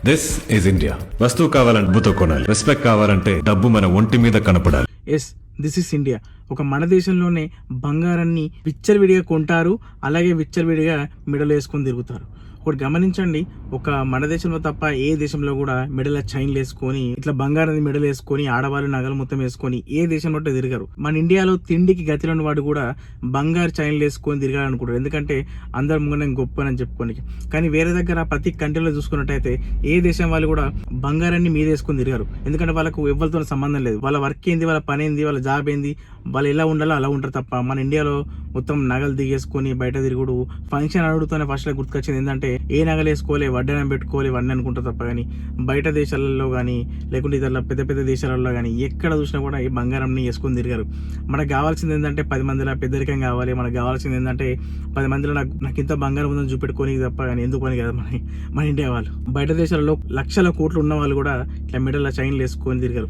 This is India. వస్తువు కావాలంటే డబ్బుతో కొనాలి, రెస్పెక్ట్ కావాలంటే డబ్బు మన ఒంటి మీద కనపడాలి. Yes, this is India. ఒక మన దేశంలోనే బంగారాన్ని విచ్చలవిడిగా కొంటారు, అలాగే విచ్చలవిడిగా మెడలో వేసుకొని తిరుగుతారు. ఒకటి గమనించండి, ఒక మన దేశంలో తప్ప ఏ దేశంలో కూడా మెడల చైన్లు వేసుకొని ఇట్లా బంగారాన్ని మెడలు వేసుకొని ఆడవాళ్ళు నగలు మొత్తం వేసుకొని ఏ దేశంలో తిరగరు. మన ఇండియాలో తిండికి గతిలోని వాడు కూడా బంగారు చైన్లు వేసుకొని తిరగాలనుకుంటారు, ఎందుకంటే అందరు ముందు నేను గొప్పనని చెప్పుకొని. కానీ వేరే దగ్గర ప్రతి కంట్రీలో చూసుకున్నట్టయితే ఏ దేశం వాళ్ళు కూడా బంగారాన్ని మీద వేసుకొని తిరగరు, ఎందుకంటే వాళ్ళకు ఎవరితో సంబంధం లేదు. వాళ్ళ వర్క్ ఏంది, వాళ్ళ పని ఏంది, వాళ్ళ జాబ్ ఏంది, వాళ్ళు ఎలా ఉండాలో అలా ఉంటారు తప్ప మన ఇండియాలో మొత్తం నగలు దిగేసుకొని బయట తిరుగుడు. ఫంక్షన్ అడుగుతూనే ఫస్ట్ గుర్తుకొచ్చింది ఏంటంటే ఏ నగలు వేసుకోవాలి, వడ్డనం పెట్టుకోవాలి, వడ్డీ అనుకుంటారు తప్ప. కానీ బయట దేశాలలో కానీ లేకుంటే ఇతర పెద్ద పెద్ద దేశాలలో కానీ ఎక్కడ చూసినా కూడా ఈ బంగారంని వేసుకొని తిరిగారు. మనకు కావాల్సింది ఏంటంటే 10 మందిలో పెద్దరికం కావాలి, మనకు కావాల్సింది ఏంటంటే 10 మందిలో నాకు ఇంత బంగారం ఉందని చూపెట్టుకొని తప్ప. కానీ ఎందుకు అని కదా మన ఇండియా వాళ్ళు. బయట దేశాలలో లక్షల కోట్లు ఉన్న వాళ్ళు కూడా ఇట్లా మెడల చైన్లు వేసుకొని తిరిగారు.